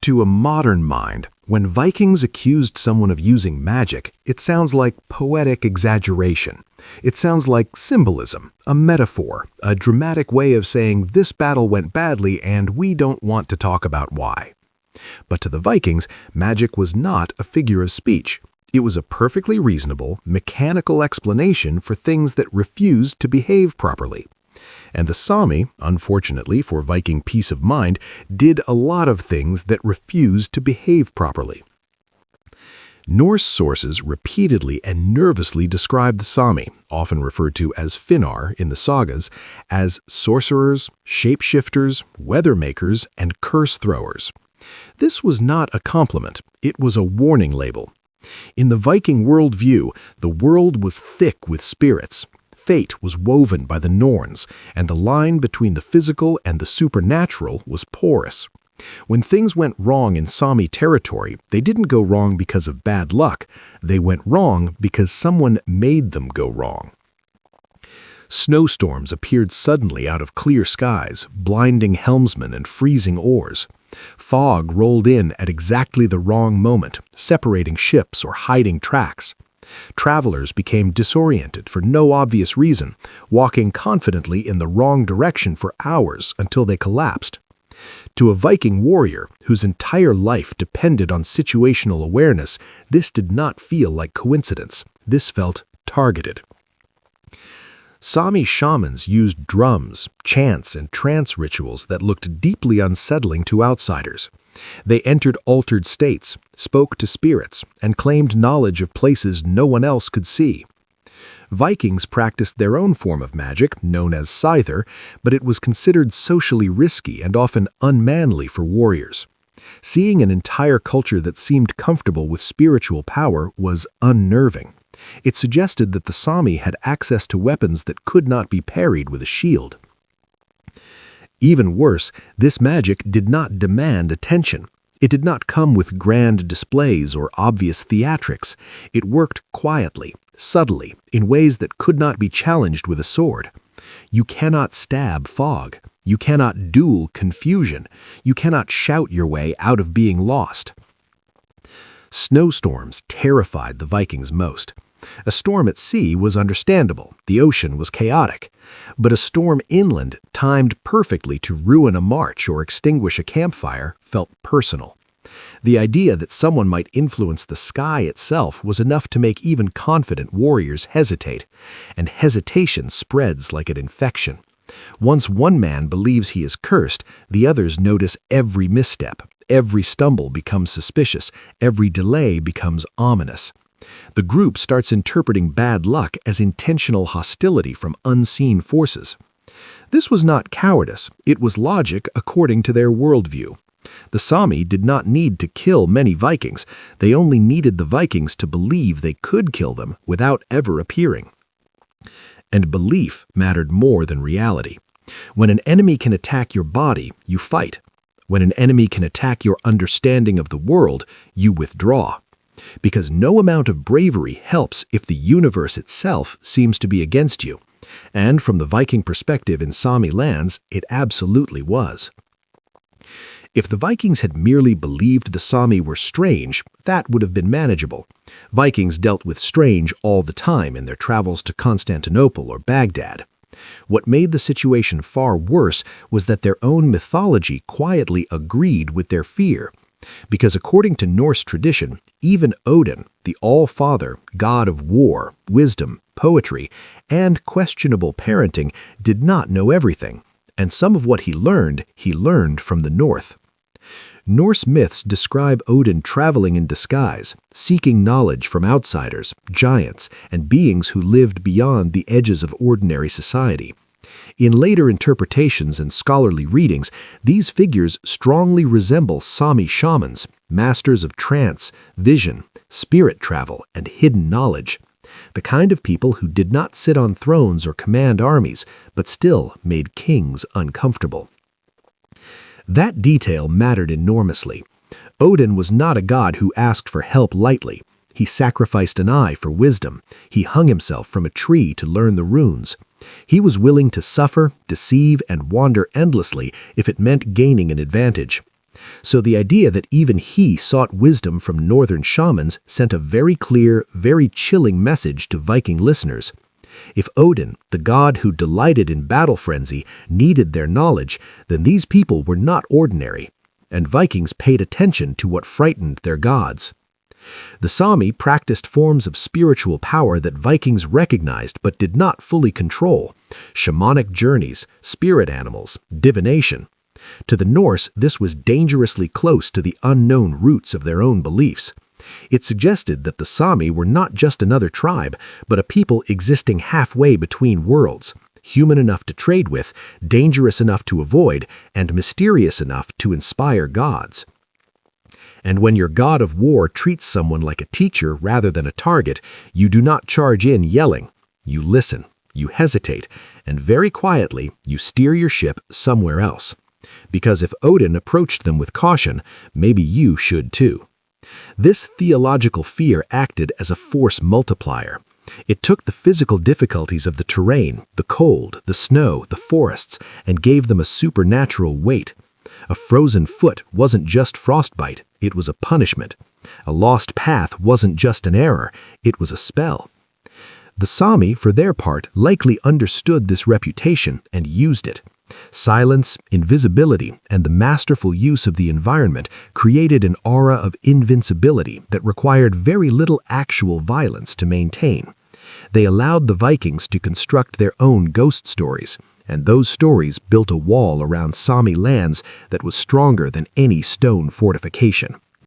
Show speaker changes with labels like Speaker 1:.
Speaker 1: To a modern mind, when Vikings accused someone of using magic, it sounds like poetic exaggeration. It sounds like symbolism, a metaphor, a dramatic way of saying this battle went badly and we don't want to talk about why. But to the Vikings, magic was not a figure of speech. It was a perfectly reasonable, mechanical explanation for things that refused to behave properly. And the Sami, unfortunately for Viking peace of mind, did a lot of things that refused to behave properly. Norse sources repeatedly and nervously describe the Sami, often referred to as Finnar in the sagas, as sorcerers, shapeshifters, weather makers, and curse throwers. This was not a compliment, it was a warning label. In the Viking worldview, the world was thick with spirits. Fate was woven by the Norns, and the line between the physical and the supernatural was porous. When things went wrong in Sami territory, they didn't go wrong because of bad luck. They went wrong because someone made them go wrong. Snowstorms appeared suddenly out of clear skies, blinding helmsmen and freezing oars. Fog rolled in at exactly the wrong moment, separating ships or hiding tracks. Travelers became disoriented for no obvious reason, walking confidently in the wrong direction for hours until they collapsed. To a Viking warrior whose entire life depended on situational awareness, this did not feel like coincidence. This felt targeted. Sami shamans used drums, chants, and trance rituals that looked deeply unsettling to outsiders. They entered altered states, spoke to spirits, and claimed knowledge of places no one else could see. Vikings practiced their own form of magic, known as scyther, but it was considered socially risky and often unmanly for warriors. Seeing an entire culture that seemed comfortable with spiritual power was unnerving. It suggested that the Sami had access to weapons that could not be parried with a shield. Even worse, this magic did not demand attention. It did not come with grand displays or obvious theatrics. It worked quietly, subtly, in ways that could not be challenged with a sword. You cannot stab fog. You cannot duel confusion. You cannot shout your way out of being lost. Snowstorms terrified the Vikings most. A storm at sea was understandable, the ocean was chaotic. But a storm inland, timed perfectly to ruin a march or extinguish a campfire, felt personal. The idea that someone might influence the sky itself was enough to make even confident warriors hesitate, and hesitation spreads like an infection. Once one man believes he is cursed, the others notice every misstep. Every stumble becomes suspicious, every delay becomes ominous. The group starts interpreting bad luck as intentional hostility from unseen forces. This was not cowardice, it was logic according to their worldview. The Sami did not need to kill many Vikings, they only needed the Vikings to believe they could kill them without ever appearing. And belief mattered more than reality. When an enemy can attack your body, you fight. When an enemy can attack your understanding of the world, you withdraw. Because no amount of bravery helps if the universe itself seems to be against you. And from the Viking perspective in Sami lands, it absolutely was. If the Vikings had merely believed the Sami were strange, that would have been manageable. Vikings dealt with strange all the time in their travels to Constantinople or Baghdad. What made the situation far worse was that their own mythology quietly agreed with their fear. Because according to Norse tradition, even Odin, the All-Father, god of war, wisdom, poetry, and questionable parenting, did not know everything, and some of what he learned from the North. Norse myths describe Odin traveling in disguise, seeking knowledge from outsiders, giants, and beings who lived beyond the edges of ordinary society. In later interpretations and scholarly readings, these figures strongly resemble Sami shamans, masters of trance, vision, spirit travel, and hidden knowledge. The kind of people who did not sit on thrones or command armies, but still made kings uncomfortable. That detail mattered enormously. Odin was not a god who asked for help lightly. He sacrificed an eye for wisdom. He hung himself from a tree to learn the runes. He was willing to suffer, deceive, and wander endlessly if it meant gaining an advantage. So the idea that even he sought wisdom from northern shamans sent a very clear, very chilling message to Viking listeners. If Odin, the god who delighted in battle frenzy, needed their knowledge, then these people were not ordinary, and Vikings paid attention to what frightened their gods. The Sami practiced forms of spiritual power that Vikings recognized but did not fully control: shamanic journeys, spirit animals, divination. To the Norse, this was dangerously close to the unknown roots of their own beliefs. It suggested that the Sami were not just another tribe, but a people existing halfway between worlds, human enough to trade with, dangerous enough to avoid, and mysterious enough to inspire gods. And when your god of war treats someone like a teacher rather than a target, you do not charge in yelling. You listen, you hesitate, and very quietly you steer your ship somewhere else. Because if Odin approached them with caution, maybe you should too. This theological fear acted as a force multiplier. It took the physical difficulties of the terrain, the cold, the snow, the forests, and gave them a supernatural weight. A frozen foot wasn't just frostbite, it was a punishment. A lost path wasn't just an error, it was a spell. The Sami, for their part, likely understood this reputation and used it. Silence, invisibility, and the masterful use of the environment created an aura of invincibility that required very little actual violence to maintain. They allowed the Vikings to construct their own ghost stories, and those stories built a wall around Sami lands that was stronger than any stone fortification.